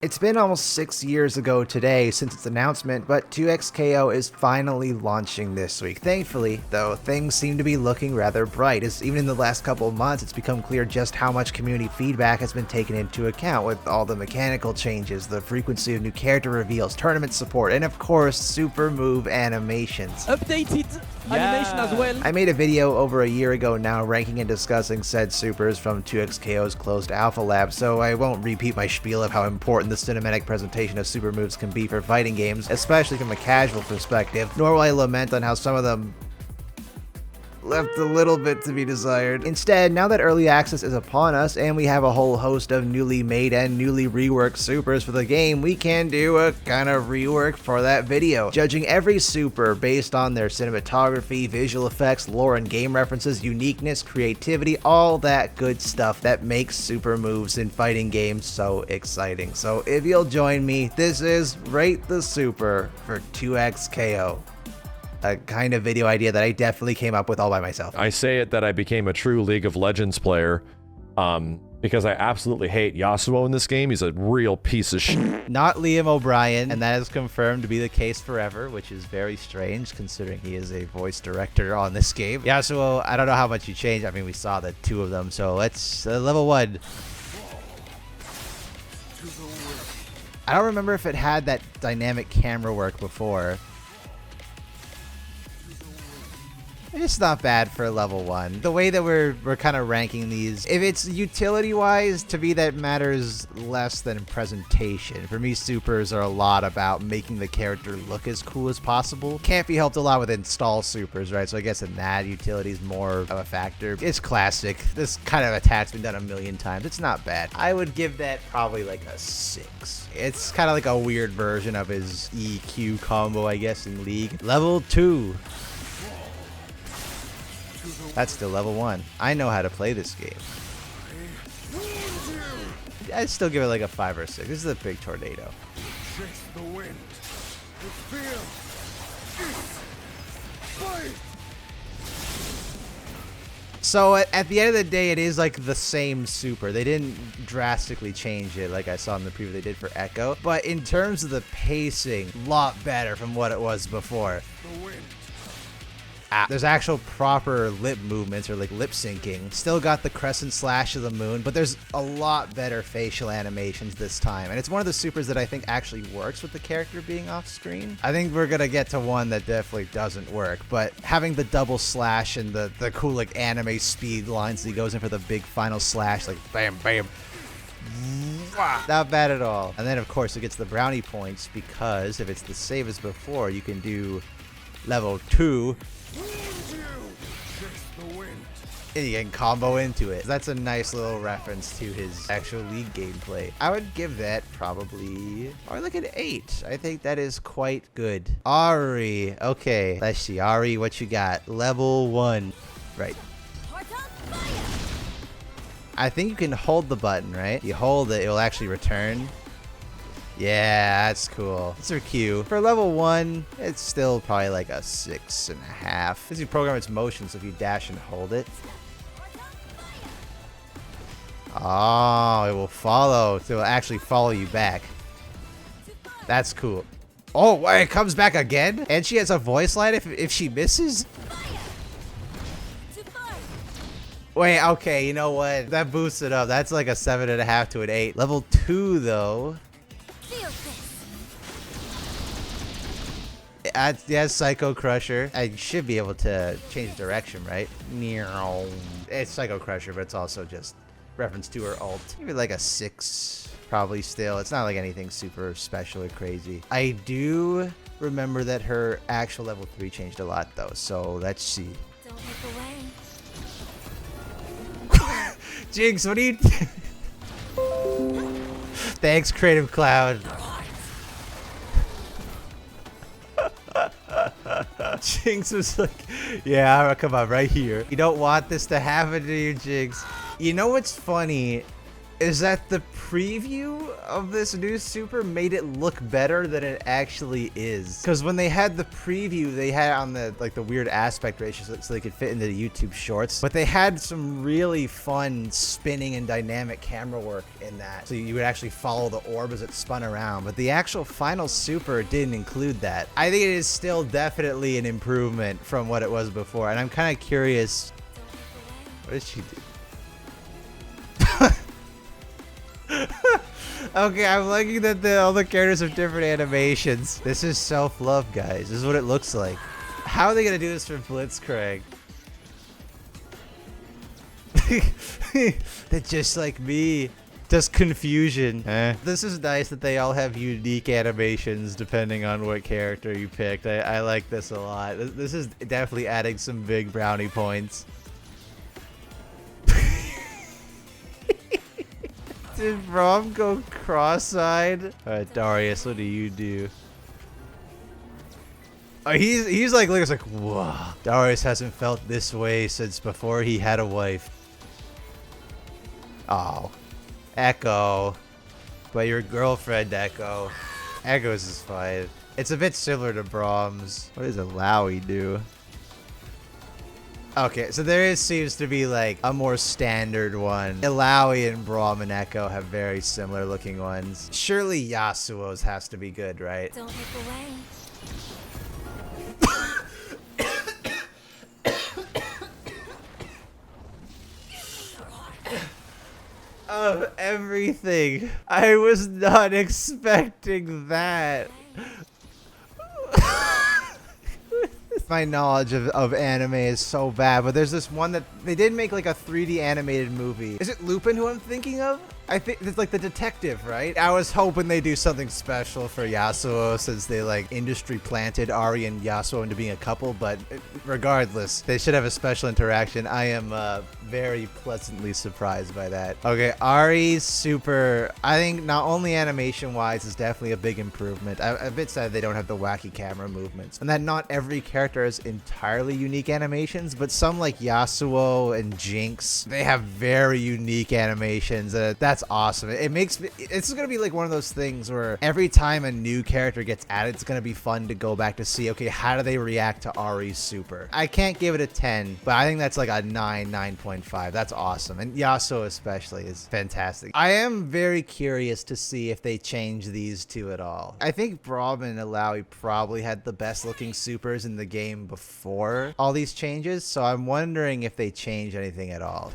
It's been almost 6 years ago today since its announcement, but 2xKO is finally launching this week. Thankfully, though, things seem to be looking rather bright, as even in the last couple of months it's become clear just how much community feedback has been taken into account with all the mechanical changes, the frequency of new character reveals, tournament support, and of course, super move animations. Updated animation as well. I made a video over a year ago now ranking and discussing said supers from 2xKO's closed alpha lab, so I won't repeat my spiel of how important the cinematic presentation of super moves can be for fighting games, especially from a casual perspective, nor will I lament on how some of them left a little bit to be desired. Instead, now that early access is upon us and we have a whole host of newly made and newly reworked supers for the game, we can do a kind of rework for that video, judging every super based on their cinematography, visual effects, lore and game references, uniqueness, creativity, all that good stuff that makes super moves in fighting games so exciting. So if you'll join me, this is Rate the Super for 2xKO. A kind of video idea that I definitely came up with all by myself. I say it that I became a true League of Legends player because I absolutely hate Yasuo in this game. He's a real piece of shit. Not Liam O'Brien, and that is confirmed to be the case forever, which is very strange considering he is a voice director on this game. Yasuo, I don't know how much he changed. I mean, we saw the two of them, so let's level 1. I don't remember if it had that dynamic camera work before. It's not bad for level 1. The way that we're kind of ranking these, if it's utility-wise, to me that matters less than presentation. For me, supers are a lot about making the character look as cool as possible. Can't be helped a lot with install supers, right? So I guess in that, utility is more of a factor. It's classic. This kind of attack's been done a million times. It's not bad. I would give that probably like a 6. It's kind of like a weird version of his EQ combo, I guess, in League. Level 2. That's still level 1. I know how to play this game. I'd still give it like a 5 or 6. This is a big tornado. Chase the wind. Feel. Fight. So at the end of the day, it is like the same super. They didn't drastically change it like I saw in the preview they did for Ekko. But in terms of the pacing, a lot better from what it was before. The wind. There's actual proper lip movements or like lip syncing. Still got the crescent slash of the moon, but there's a lot better facial animations this time. And it's one of the supers that I think actually works with the character being off screen. I think we're gonna get to one that definitely doesn't work, but having the double slash and the cool like anime speed lines that he goes in for the big final slash, like bam, bam. Not bad at all. And then of course it gets the brownie points because if it's the same as before, you can do level 2. And you can combo into it. That's a nice little reference to his actual League gameplay. I would give that probably like an 8. I think that is quite good. Ahri. Okay, let's see. Ahri, what you got? Level 1. Right. I think you can hold the button, right? You hold it, it'll actually return. Yeah, that's cool. That's her Q. For level 1, it's still probably like a 6.5. Because you program its motion, so if you dash and hold it. Oh, it will follow. So it will actually follow you back. That's cool. Oh, wait, it comes back again? And she has a voice line if she misses? Wait, okay, you know what? That boosts it up. That's like a 7.5 to an 8. Level 2, though. Yeah, Psycho Crusher. I should be able to change direction, right? It's Psycho Crusher, but it's also just reference to her ult. Maybe like a 6, probably still. It's not like anything super special or crazy. I do remember that her actual level 3 changed a lot, though, so let's see. Don't look away. Jinx, what do you... Thanks, Creative Cloud. Jinx was like, yeah, come on, right here. You don't want this to happen to you, Jinx. You know what's funny is that the preview of this new super made it look better than it actually is. Because when they had the preview, they had it on the like the weird aspect ratio so they could fit into the YouTube shorts. But they had some really fun spinning and dynamic camera work in that. So you would actually follow the orb as it spun around. But the actual final super didn't include that. I think it is still definitely an improvement from what it was before. And I'm kind of curious. What did she do? Okay, I'm liking that all the characters have different animations. This is self-love, guys. This is what it looks like. How are they gonna do this for Blitzcrank? They're just like me. Just confusion. This is nice that they all have unique animations depending on what character you picked. I like this a lot. This is definitely adding some big brownie points. Did Braum go cross-eyed? Alright, Darius, what do you do? Oh, he's like, looks like, whoa. Darius hasn't felt this way since before he had a wife. Oh. Ekko. But your girlfriend, Ekko. Ekko's is fine. It's a bit similar to Braum's. What does Illaoi do? Okay, so there seems to be like a more standard one. Illaoi and Braum and Ekko have very similar looking ones. Surely Yasuo's has to be good, right? Don't look away. Of everything, I was not expecting that. My knowledge of anime is so bad, but there's this one that they did make like a 3D animated movie. Is it Lupin who I'm thinking of? I think it's like the detective, right? I was hoping they do something special for Yasuo since they like industry planted Ahri and Yasuo into being a couple, but regardless, they should have a special interaction. I am very pleasantly surprised by that. Okay, Ahri's super, I think not only animation wise is definitely a big improvement. I'm a bit sad they don't have the wacky camera movements and that not every character has entirely unique animations, but some like Yasuo and Jinx, they have very unique animations. That's awesome. It makes me, it's gonna be like one of those things where every time a new character gets added, it's gonna be fun to go back to see, okay, how do they react to Ahri's super? I can't give it a 10, but I think that's like a 9.5. That's awesome. And Yasuo especially is fantastic. I am very curious to see if they change these two at all. I think Braum and Illaoi probably had the best looking supers in the game before all these changes, so I'm wondering if they change anything at all.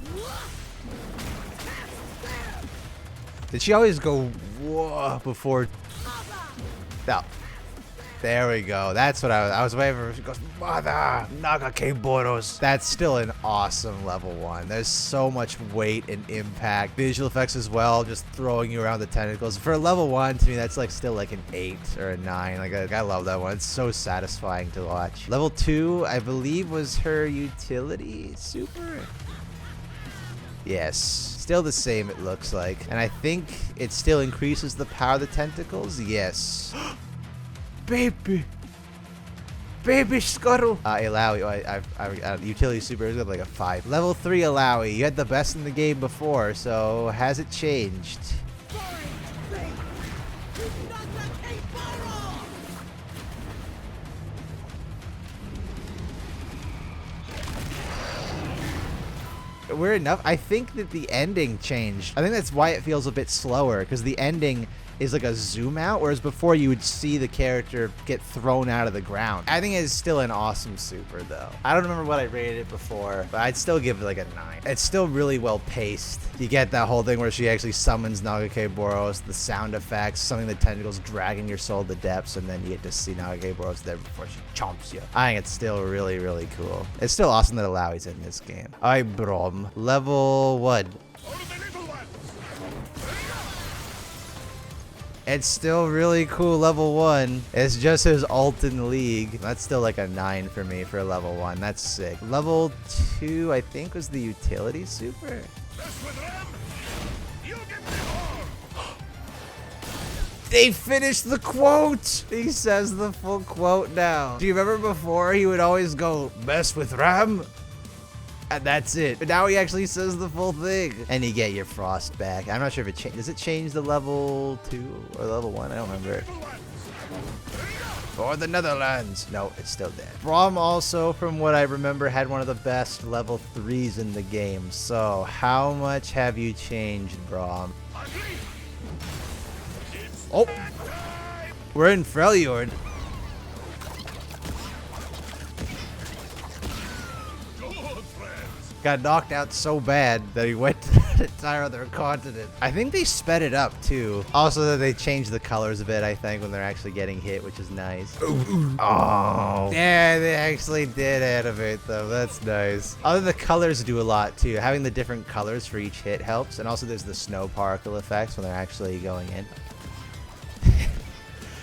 Did she always go whoa before? No. There we go. That's what I was waiting for. She goes, Mother Nagake Boros. That's still an awesome level 1. There's so much weight and impact. Visual effects as well, just throwing you around the tentacles. For a level 1, to me, that's like still like an 8 or a 9. Like I love that one. It's so satisfying to watch. Level 2, I believe, was her utility super. Yes. Still the same, it looks like. And I think it still increases the power of the tentacles. Yes. Baby Scuttle. Illaoi, utility super is like a 5. Level 3 Illaoi. You had the best in the game before, so has it changed? Weird enough, I think that the ending changed. I think that's why it feels a bit slower, because the ending is like a zoom out, whereas before you would see the character get thrown out of the ground. I think it's still an awesome super though. I don't remember what I rated it before, but I'd still give it like a 9. It's still really well paced. You get that whole thing where she actually summons Nagake Boros, the sound effects, something the tentacles dragging your soul to the depths, and then you get to see Nagake Boros there before she chomps you. I think it's still really, really cool. It's still awesome that Illaoi's in this game. Alright, Braum. Level 1. It's still really cool, level 1. It's just his ult in League. That's still like a 9 for me for level 1. That's sick. Level 2, I think, was the utility super. They finished the quote! He says the full quote now. Do you remember before he would always go, mess with Ram? And that's it. But now he actually says the full thing. And you get your frost back. I'm not sure if it changes. Does it change the level 2 or level 1? I don't remember. For the Netherlands. No, it's still there. Braum also, from what I remember, had one of the best level 3s in the game. So how much have you changed, Braum? Oh, we're in Freljord. Got knocked out so bad that he went to an entire other continent. I think they sped it up too. Also that they changed the colors a bit, I think, when they're actually getting hit, which is nice. Oh. Yeah, they actually did animate them. That's nice. Other than the colors do a lot too. Having the different colors for each hit helps. And also there's the snow particle effects when they're actually going in.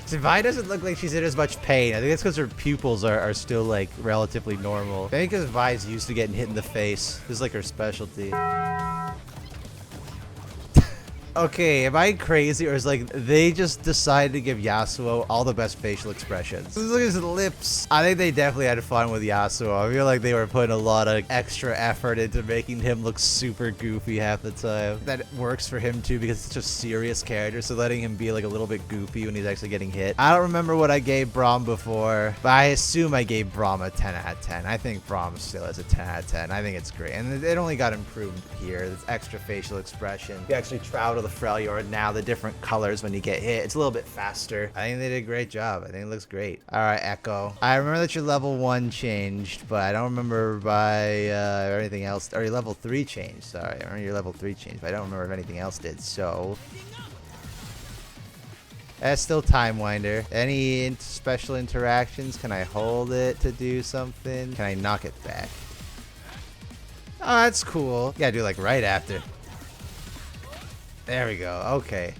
So Vi doesn't look like she's in as much pain. I think that's because her pupils are still like relatively normal. I think because Vi's used to getting hit in the face. This is like her specialty. Okay, am I crazy, or is like they just decided to give Yasuo all the best facial expressions? Look at his lips. I think they definitely had fun with Yasuo. I feel like they were putting a lot of extra effort into making him look super goofy half the time. That works for him too because it's just a serious character, so letting him be like a little bit goofy when he's actually getting hit. I don't remember what I gave Braum before, but I assume I gave Braum a 10 out of 10. I think Braum still is a 10 out of 10. I think it's great, and it only got improved here. This extra facial expression. You actually travel to the Freljord now, the different colors when you get hit. It's a little bit faster. I think they did a great job. I think it looks great. All right, Ekko. I remember that your level 1 changed, but I don't remember by anything else. Or your level 3 changed. Sorry, I remember your level 3 changed, but I don't remember if anything else did. So that's still Time Winder. Any special interactions? Can I hold it to do something? Can I knock it back? Oh, that's cool. You gotta do like right after. There we go. Okay.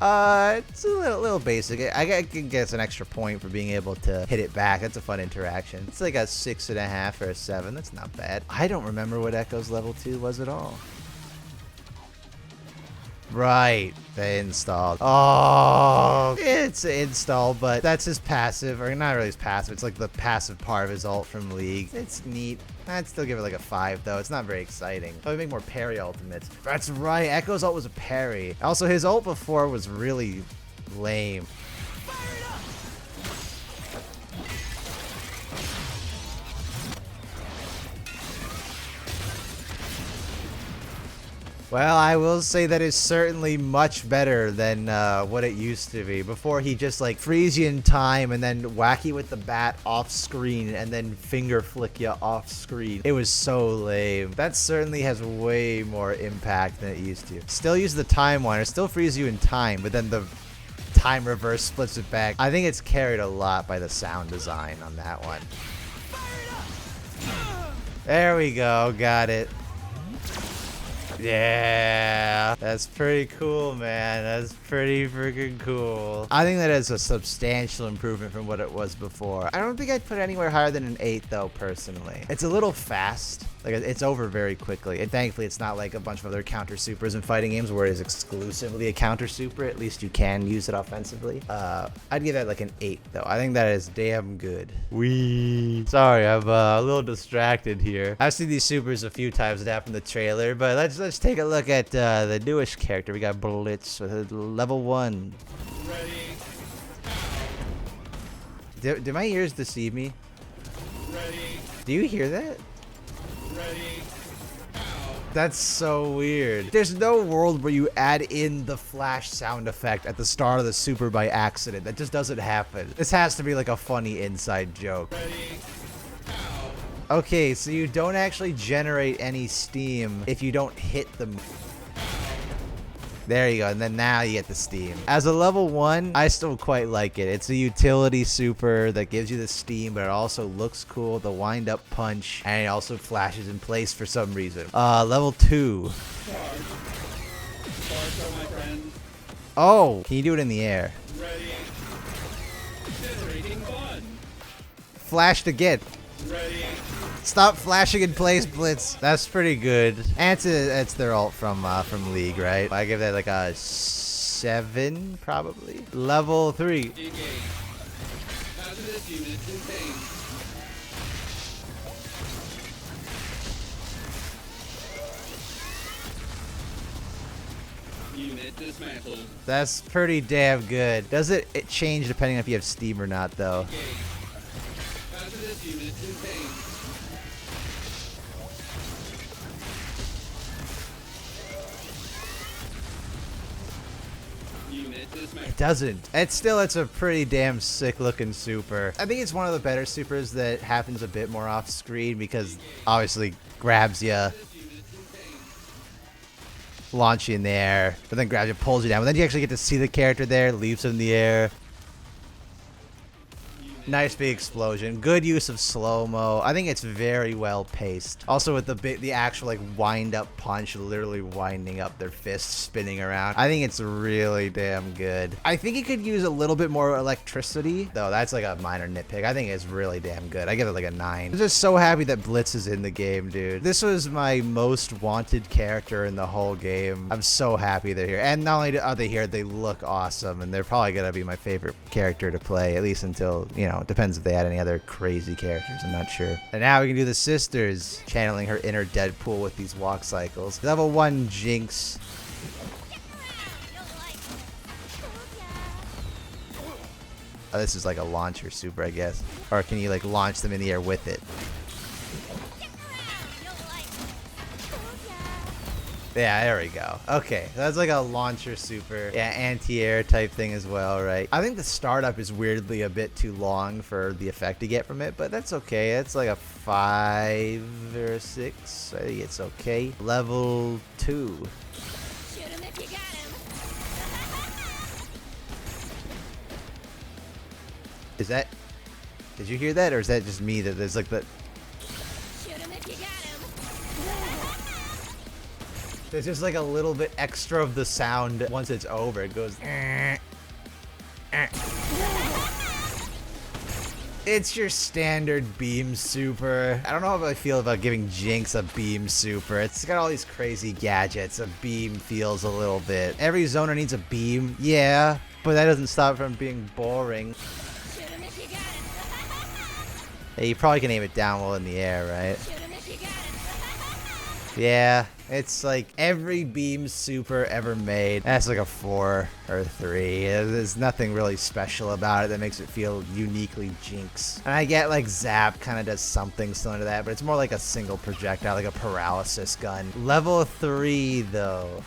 It's a little basic. I can guess an extra point for being able to hit it back. That's a fun interaction. It's like a 6.5 or a 7. That's not bad. I don't remember what Ekko's level 2 was at all. Right, they installed. Oh, it's installed, but that's his passive, or not really his passive. It's like the passive part of his ult from League. It's neat. I'd still give it like a 5 though. It's not very exciting. Probably make more parry ultimates. That's right. Ekko's ult was a parry. Also, his ult before was really lame. Well, I will say that is certainly much better than what it used to be. Before, he just like freeze you in time and then whack you with the bat off screen and then finger flick you off screen. It was so lame. That certainly has way more impact than it used to. Still use the time winder, still freeze you in time, but then the time reverse splits it back. I think it's carried a lot by the sound design on that one. There we go, got it. Yeah, that's pretty cool, man. That's pretty freaking cool. I think that is a substantial improvement from what it was before. I don't think I'd put it anywhere higher than an 8 though, personally. It's a little fast. Like, it's over very quickly. And thankfully, it's not like a bunch of other counter supers in fighting games where it is exclusively a counter super. At least you can use it offensively. I'd give that like an 8 though. I think that is damn good. Wee. Sorry, I'm a little distracted here. I've seen these supers a few times now from the trailer, but let's take a look at the newest character. We got Blitz with level 1. Ready. Do my ears deceive me? Ready. Do you hear that? Ready. That's so weird. There's no world where you add in the flash sound effect at the start of the super by accident. That just doesn't happen. This has to be like a funny inside joke. Ready. Okay, so you don't actually generate any steam if you don't hit them. There you go, and then now you get the steam. As a level 1, I still quite like it. It's a utility super that gives you the steam, but it also looks cool, the wind-up punch, and it also flashes in place for some reason. Level 2. Oh, can you do it in the air? Ready. Flashed again. Ready. Stop flashing in place, Blitz. That's pretty good. And it's their ult from League, right? I give that like a 7, probably. Level 3. Unit dismantled. That's pretty damn good. Does it change depending on if you have Steam or not, though? Hazardous unit contained. Unit dismantled. It doesn't. It's a pretty damn sick looking super. I think it's one of the better supers that happens a bit more off screen because obviously grabs you, launch you in the air, but then grabs you, pulls you down. But then you actually get to see the character there, leaves him in the air. Nice big explosion. Good use of slow-mo. I think it's very well paced. Also with the actual like wind up punch, literally winding up their fists, spinning around. I think it's really damn good. I think it could use a little bit more electricity, though. That's like a minor nitpick. I think it's really damn good. I give it like a 9. I'm just so happy that Blitz is in the game, dude. This was my most wanted character in the whole game. I'm so happy they're here. And not only are they here, they look awesome, and they're probably gonna be my favorite character to play, at least until, you know, it depends if they add any other crazy characters. I'm not sure. And now we can do the sisters, channeling her inner Deadpool with these walk cycles. Level 1 Jinx. Oh, this is like a launcher super, I guess. Or can you like launch them in the air with it? Yeah, there we go. Okay, that's like a launcher super. Yeah, anti-air type thing as well, right? I think the startup is weirdly a bit too long for the effect to get from it, but that's okay. It's like a 5 or 6. I think it's okay. Level 2. Shoot him if you got him. Is that... Did you hear that, or is that just me that there's like the... Shoot him if you got him. There's just like a little bit extra of the sound once it's over. It goes... It's your standard beam super. I don't know how I feel about giving Jinx a beam super. It's got all these crazy gadgets. A beam feels a little bit. Every zoner needs a beam. Yeah, but that doesn't stop it from being boring. Shoot him if you got him. Hey, you probably can aim it down while in the air, right? Shoot him if you got him. Yeah, it's like every beam super ever made. That's like a 4 or 3. There's nothing really special about it that makes it feel uniquely Jinx. And I get like Zap kind of does something similar to that, but it's more like a single projectile, like a paralysis gun. Level 3 though.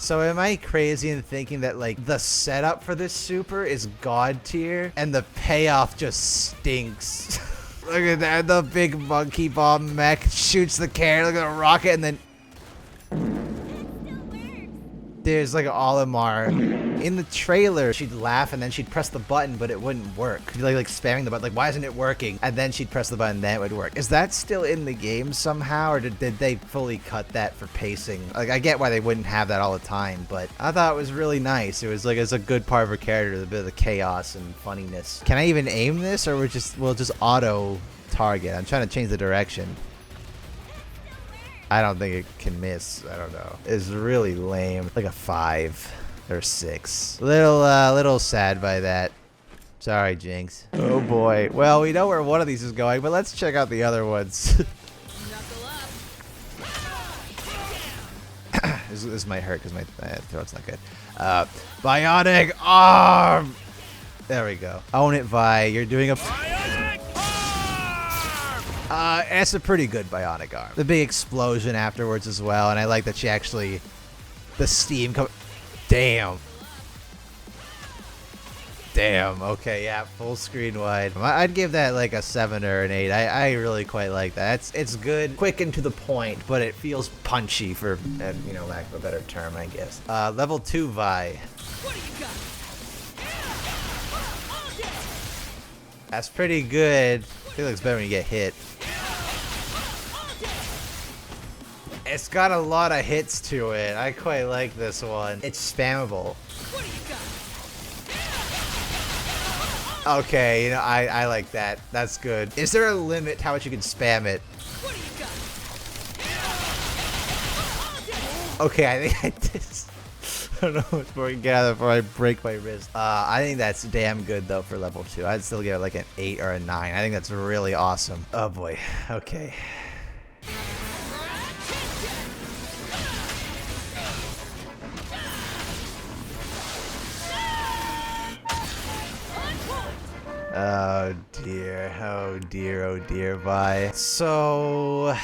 So am I crazy in thinking that like the setup for this super is god tier and the payoff just stinks? Look at that, the big monkey bomb mech shoots the carrot, look at the rocket, and then there's like an Olimar. In the trailer, she'd laugh and then she'd press the button, but it wouldn't work. She'd be like spamming the button, like, why isn't it working? And then she'd press the button, then it would work. Is that still in the game somehow, or did they fully cut that for pacing? Like, I get why they wouldn't have that all the time, but I thought it was really nice. It was like, it's a good part of her character, a bit of the chaos and funniness. Can I even aim this, or we'll just auto target? I'm trying to change the direction. I don't think it can miss. I don't know. It's really lame. Like a 5 or 6. Little sad by that. Sorry, Jinx. Oh boy. Well, we know where one of these is going, but let's check out the other ones. This might hurt because my throat's not good. Bionic arm. There we go. Own it, Vi. You're doing a. It's a pretty good bionic arm. The big explosion afterwards as well, and I like that she actually, the steam come. Damn. Damn. Okay, yeah, full screen wide. I'd give that like a 7 or an 8. I really quite like that. It's good, quick and to the point, but it feels punchy for, you know, lack of a better term, I guess. Level 2 Vi. What do you got? That's pretty good. It looks better when you get hit. It's got a lot of hits to it. I quite like this one. It's spammable. What do you got? Okay, you know, I like that. That's good. Is there a limit to how much you can spam it? What do you got? Okay, I think I did. don't know which more I can get out of it before I break my wrist. I think that's damn good though for level 2. I'd still give it like an 8 or a 9. I think that's really awesome. Oh boy. Okay. Oh dear, oh dear, oh dear, Vi. So,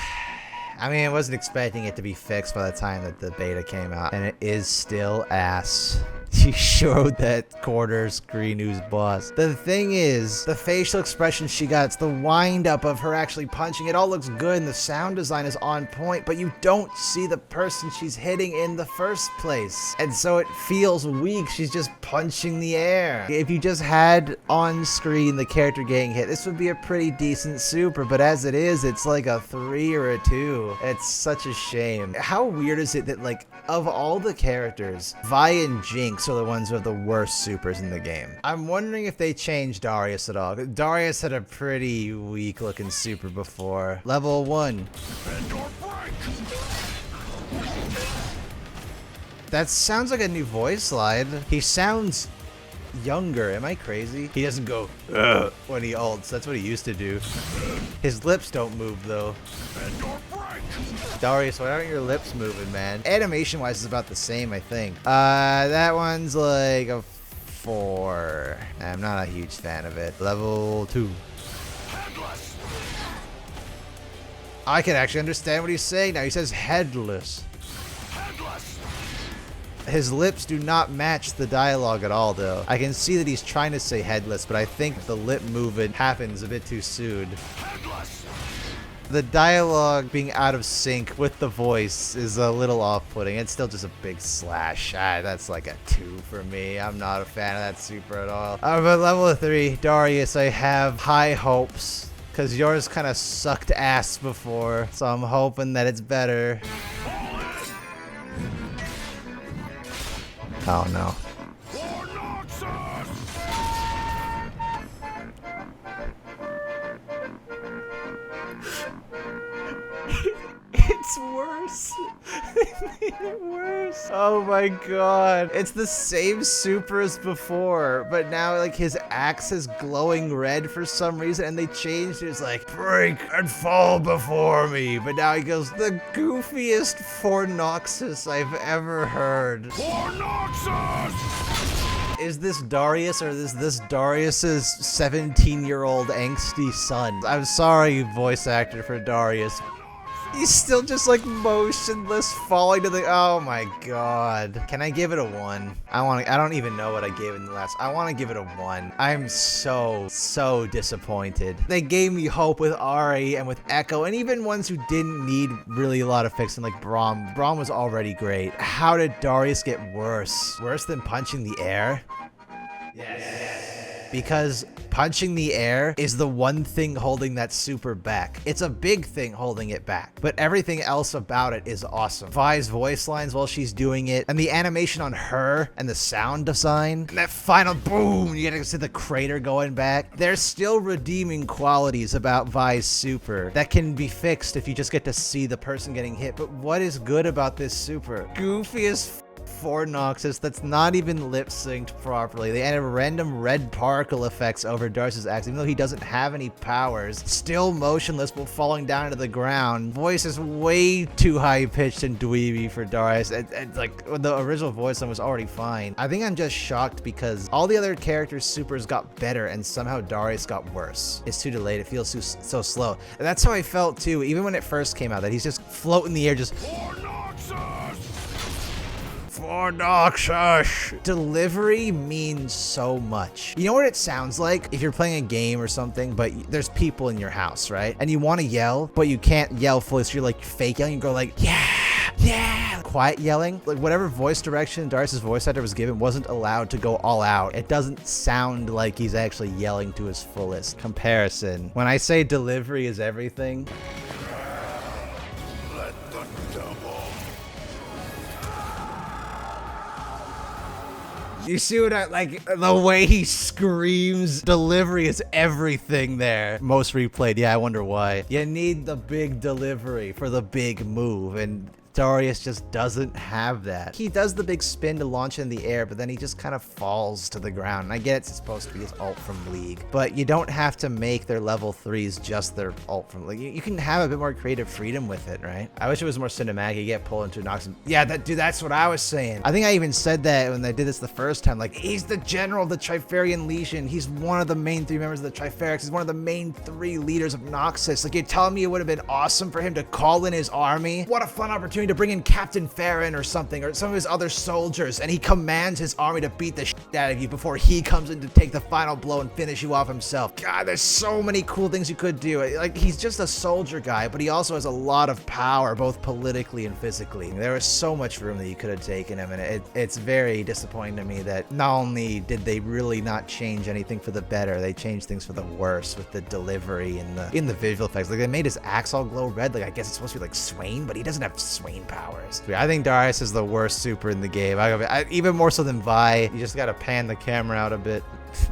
I mean, I wasn't expecting it to be fixed by the time that the beta came out, and it is still ass. She showed that corner screen who's boss. The thing is, the facial expression she got, it's the wind up of her actually punching. It all looks good and the sound design is on point, but you don't see the person she's hitting in the first place. And so it feels weak. She's just punching the air. If you just had on screen the character getting hit, this would be a pretty decent super, but as it is, it's like a 3 or a 2. It's such a shame. How weird is it that, like, of all the characters, Vi and Jinx are the ones who have the worst supers in the game. I'm wondering if they changed Darius at all. Darius had a pretty weak looking super before. Level 1. That sounds like a new voice line. He sounds younger. Am I crazy? He doesn't go when he ults. That's what he used to do. His lips don't move though. Darius, why aren't your lips moving, man? Animation wise is about the same, I think. That one's like a 4. I'm not a huge fan of it. Level 2. I can actually understand what he's saying now. He says headless. His lips do not match the dialogue at all, though. I can see that he's trying to say headless, but I think the lip movement happens a bit too soon. The dialogue being out of sync with the voice is a little off-putting. It's still just a big slash. That's like a 2 for me. I'm not a fan of that super at all. But level 3, Darius, I have high hopes. Because yours kind of sucked ass before. So I'm hoping that it's better. Oh no. It's worse. They made it worse. Oh my god. It's the same super as before, but now like his axe is glowing red for some reason, and they changed it. It's like, break and fall before me. But now he goes, the goofiest Fornoxus I've ever heard. Fornoxus! Is this Darius or is this Darius's 17-year-old angsty son? I'm sorry, voice actor for Darius. He's still just like motionless, falling to the. Oh my god! Can I give it a 1? I don't even know what I gave in the last. I want to give it a 1. I'm so disappointed. They gave me hope with Ahri and with Ekko, and even ones who didn't need really a lot of fixing, like Braum. Braum was already great. How did Darius get worse? Worse than punching the air? Yes. Because punching the air is the one thing holding that super back. It's a big thing holding it back, but everything else about it is awesome. Vi's voice lines while she's doing it, and the animation on her, and the sound design, and that final boom, you get to see the crater going back. There's still redeeming qualities about Vi's super that can be fixed if you just get to see the person getting hit. But what is good about this super? Goofy as Fornoxus that's not even lip synced properly. They added random red particle effects over Darius's axe, even though he doesn't have any powers. Still motionless while falling down to the ground. Voice is way too high pitched and dweeby for Darius. And like the original voice line was already fine. I think I'm just shocked because all the other characters' supers got better and somehow Darius got worse. It's too delayed. It feels so slow. And that's how I felt too, even when it first came out, that he's just floating in the air, just Fornoxus! Delivery means so much. You know what it sounds like? If you're playing a game or something, but there's people in your house, right? And you want to yell, but you can't yell fully, so you're like fake yelling. You go like, yeah, quiet yelling. Like whatever voice direction Darius's voice actor was given wasn't allowed to go all out. It doesn't sound like he's actually yelling to his fullest. Comparison. When I say delivery is everything, you see what I like? The way he screams, delivery is everything there. Most replayed, yeah, I wonder why. You need the big delivery for the big move, and Darius just doesn't have that. He does the big spin to launch in the air, but then he just kind of falls to the ground. And I get it's supposed to be his ult from League, but you don't have to make their level 3s just their ult from League. You can have a bit more creative freedom with it, right? I wish it was more cinematic. You get pulled into Nox. Yeah, dude, that's what I was saying. I think I even said that when they did this the first time. Like, he's the general of the Trifarian Legion. He's one of the main 3 members of the Trifarics. He's one of the main 3 leaders of Noxus. Like, you're telling me it would have been awesome for him to call in his army? What a fun opportunity to bring in Captain Farron or something, or some of his other soldiers, and he commands his army to beat the shit out of you before he comes in to take the final blow and finish you off himself. God, there's so many cool things you could do. Like, he's just a soldier guy, but he also has a lot of power, both politically and physically. There was so much room that you could have taken him, and it's very disappointing to me that not only did they really not change anything for the better, they changed things for the worse with the delivery and the visual effects. Like, they made his axe all glow red. Like, I guess it's supposed to be like Swain, but he doesn't have Swain powers. I think Darius is the worst super in the game. Even more so than Vi. You just gotta pan the camera out a bit,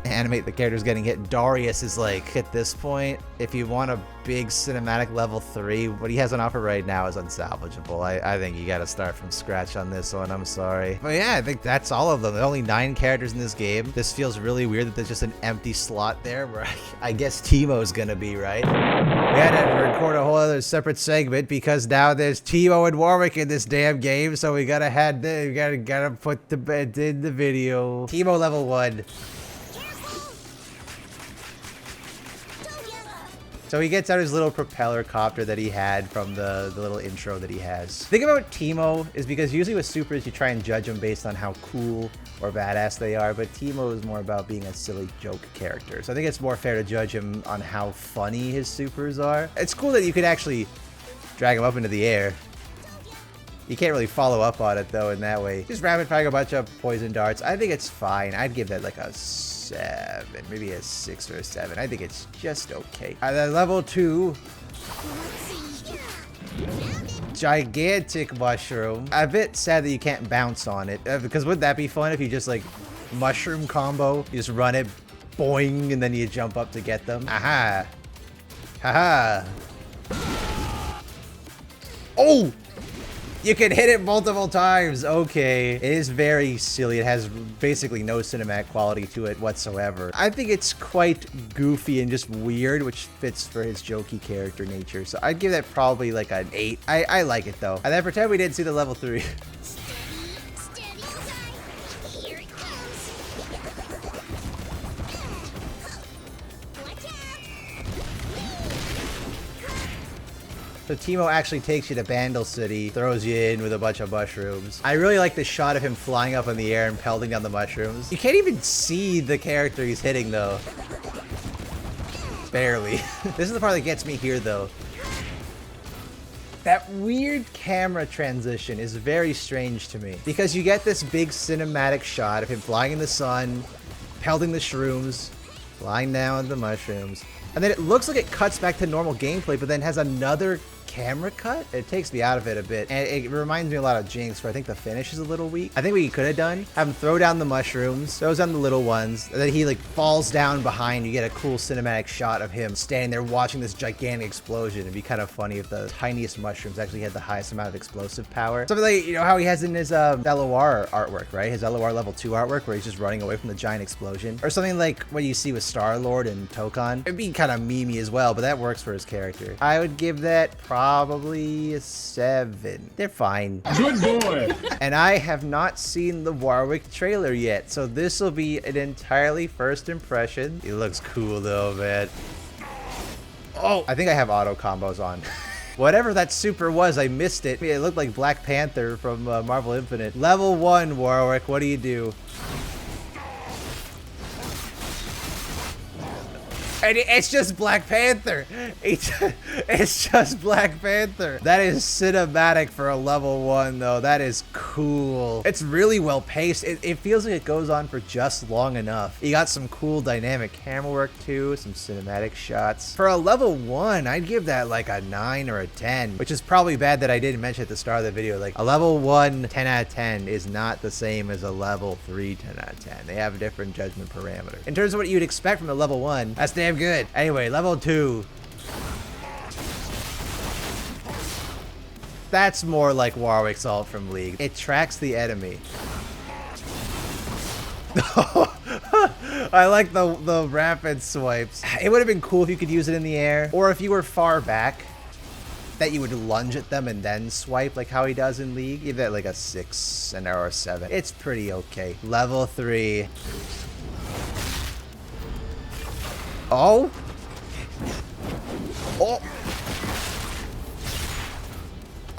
animate the characters getting hit. Darius is like, at this point, if you want a big cinematic level 3, what he has on offer right now is unsalvageable. I think you gotta start from scratch on this one. I'm sorry. But yeah, I think that's all of them. There are only 9 characters in this game. This feels really weird that there's just an empty slot there where I guess Teemo's gonna be, right? We had to record a whole other separate segment because now there's Teemo and Warwick in this damn game, so we gotta put the bed in the video. Teemo level 1. So he gets out his little propeller copter that he had from the little intro that he has. The thing about Teemo is because usually with supers, you try and judge them based on how cool or badass they are, but Teemo is more about being a silly joke character. So I think it's more fair to judge him on how funny his supers are. It's cool that you could actually drag him up into the air. You can't really follow up on it though in that way. Just rapid firing a bunch of poison darts. I think it's fine. I'd give that like a 7, maybe a 6 or a 7. I think it's just okay. Level 2. Gigantic mushroom. A bit sad that you can't bounce on it, because wouldn't that be fun if you just like mushroom combo? You just run it, boing, and then you jump up to get them. Aha. Haha. Oh! You can hit it multiple times. Okay. It is very silly. It has basically no cinematic quality to it whatsoever. I think it's quite goofy and just weird, which fits for his jokey character nature. So I'd give that probably like an 8. I like it though. And then pretend we didn't see the level 3. Steady aside. Here it goes. Watch out. So Teemo actually takes you to Bandle City, throws you in with a bunch of mushrooms. I really like the shot of him flying up in the air and pelting down the mushrooms. You can't even see the character he's hitting though. Barely. This is the part that gets me here though. That weird camera transition is very strange to me because you get this big cinematic shot of him flying in the sun, pelting the shrooms, flying down the mushrooms, and then it looks like it cuts back to normal gameplay, but then has another camera cut. It takes me out of it a bit, and it reminds me a lot of Jinx, where I think the finish is a little weak. I think what you could have done, have him throw down the mushrooms, throws down the little ones, and then he like falls down behind. You get a cool cinematic shot of him standing there watching this gigantic explosion. It'd be kind of funny if the tiniest mushrooms actually had the highest amount of explosive power. Something like, you know, how he has in his Illaoi artwork, right? His Illaoi level 2 artwork, where he's just running away from the giant explosion. Or something like what you see with Star-Lord and Tokon. It'd be kind of memey as well, but that works for his character. I would give that probably a 7. They're fine. Good boy. And I have not seen the Warwick trailer yet, so this will be an entirely first impression. He looks cool though, man. Oh, I think I have auto combos on. Whatever that super was, I missed it. It looked like Black Panther from Marvel Infinite. Level 1, Warwick, what do you do? And it's just Black Panther. It's just Black Panther. That is cinematic for a level 1, though. That is cool. It's really well paced. It feels like it goes on for just long enough. You got some cool dynamic camera work, too. Some cinematic shots. For a level 1, I'd give that like a 9 or a 10, which is probably bad that I didn't mention at the start of the video. Like, a level 1 10 out of 10 is not the same as a level 3 10 out of 10. They have different judgment parameters. In terms of what you'd expect from a level 1, that's damn good. Anyway, level 2. That's more like Warwick's ult from League. It tracks the enemy. I like the rapid swipes. It would have been cool if you could use it in the air, or if you were far back, that you would lunge at them and then swipe like how he does in League. Give that like a 6 or a 7. It's pretty okay. Level 3. Oh. Oh.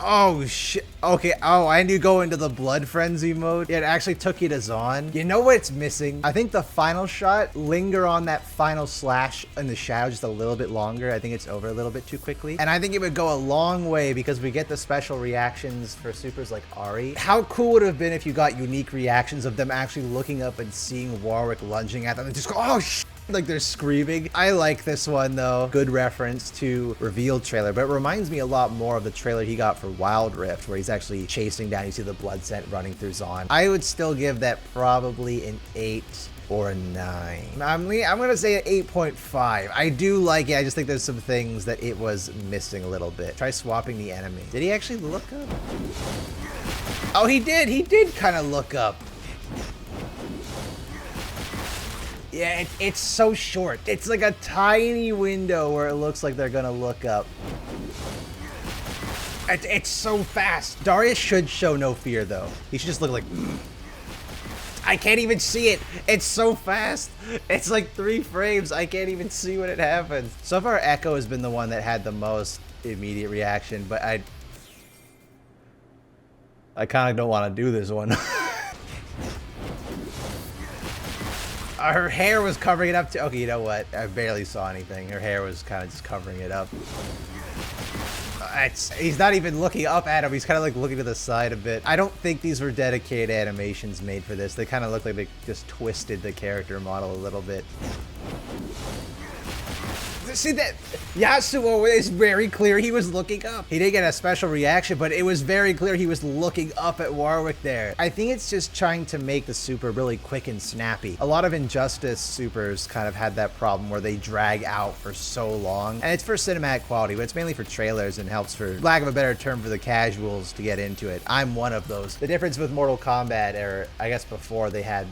Oh shit. Okay. Oh, and you go into the blood frenzy mode. Yeah, it actually took you to Zon. You know what's missing? I think the final shot, linger on that final slash in the shadow just a little bit longer. I think it's over a little bit too quickly. And I think it would go a long way because we get the special reactions for supers like Ahri. How cool would it have been if you got unique reactions of them actually looking up and seeing Warwick lunging at them and just go, oh shit. Like they're screaming. I like this one though. Good reference to revealed trailer, but it reminds me a lot more of the trailer he got for Wild Rift, where he's actually chasing down. You see the blood scent running through Zon. I would still give that probably an 8 or a 9. I'm gonna say an 8.5. I do like it. I just think there's some things that it was missing a little bit. Try swapping the enemy. Did he actually look up? Oh, he did. He did kind of look up. Yeah, it's so short. It's like a tiny window where it looks like they're gonna look up. It's so fast. Darius should show no fear though. He should just look like, I can't even see it. It's so fast. It's like 3 frames. I can't even see when it happens. So far, Ekko has been the one that had the most immediate reaction, but I kind of don't want to do this one. Her hair was covering it up too. Okay, you know what? I barely saw anything. Her hair was kind of just covering it up. He's not even looking up at him. He's kind of like looking to the side a bit. I don't think these were dedicated animations made for this. They kind of look like they just twisted the character model a little bit. See that Yasuo is very clear he was looking up. He didn't get a special reaction, but it was very clear he was looking up at Warwick there. I think it's just trying to make the super really quick and snappy. A lot of Injustice supers kind of had that problem where they drag out for so long. And it's for cinematic quality, but it's mainly for trailers and helps, for lack of a better term, for the casuals to get into it. I'm one of those. The difference with Mortal Kombat, or I guess before they had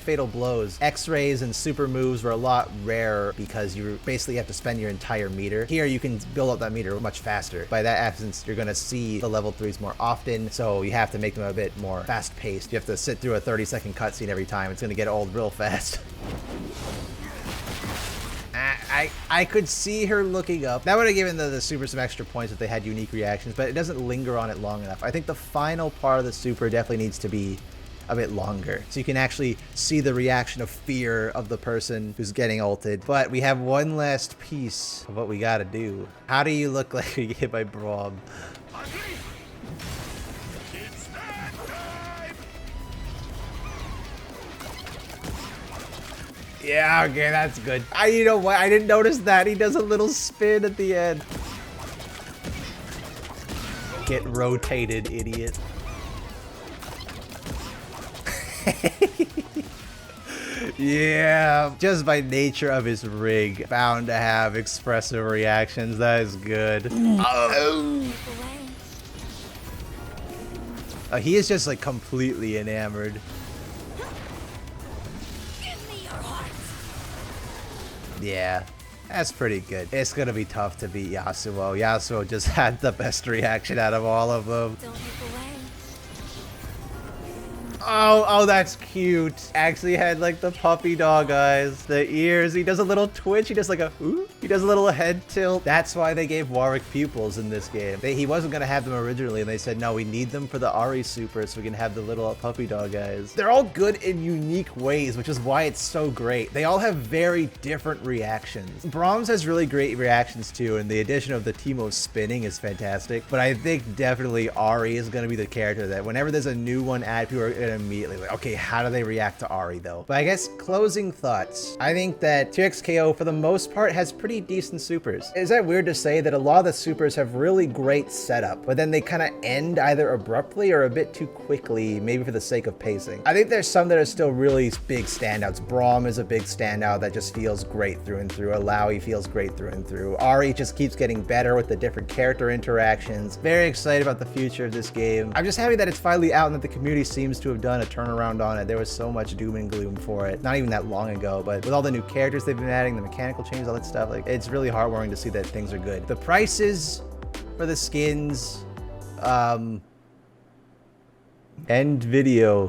Fatal Blows, X-rays and super moves were a lot rarer because you basically have to spend your entire meter. Here you can build up that meter much faster. By that absence, you're gonna see the level 3s more often, so you have to make them a bit more fast-paced. You have to sit through a 30-second cutscene every time. It's gonna get old real fast. I could see her looking up. That would have given the super some extra points if they had unique reactions, but it doesn't linger on it long enough. I think the final part of the super definitely needs to be a bit longer, so you can actually see the reaction of fear of the person who's getting ulted. But we have one last piece of what we gotta do. How do you look like you get hit by Braum? Yeah, okay, that's good. You know what? I didn't notice that. He does a little spin at the end. Get rotated, idiot. Yeah, just by nature of his rig, bound to have expressive reactions. That is good. Oh. He is just like completely enamored. Yeah, that's pretty good. It's gonna be tough to beat Yasuo. Yasuo just had the best reaction out of all of them. Don't look away. Oh, that's cute. Actually had like the puppy dog eyes, the ears. He does a little twitch. He does like a ooh. He does a little head tilt. That's why they gave Warwick pupils in this game. He wasn't gonna have them originally, and they said, no, we need them for the Ahri super so we can have the little puppy dog eyes. They're all good in unique ways, which is why it's so great. They all have very different reactions. Braum's has really great reactions too, and the addition of the Teemo spinning is fantastic. But I think definitely Ahri is gonna be the character that whenever there's a new one added, people are gonna immediately like, okay, how do they react to Ahri though? But I guess closing thoughts. I think that 2XKO for the most part has pretty pretty decent supers. Is that weird to say that a lot of the supers have really great setup, but then they kind of end either abruptly or a bit too quickly, maybe for the sake of pacing? I think there's some that are still really big standouts. Braum is a big standout that just feels great through and through. Illaoi feels great through and through. Ahri just keeps getting better with the different character interactions. Very excited about the future of this game. I'm just happy that it's finally out and that the community seems to have done a turnaround on it. There was so much doom and gloom for it, not even that long ago, but with all the new characters they've been adding, the mechanical changes, all that stuff, like, it's really heartwarming to see that things are good. The prices for the skins, end video.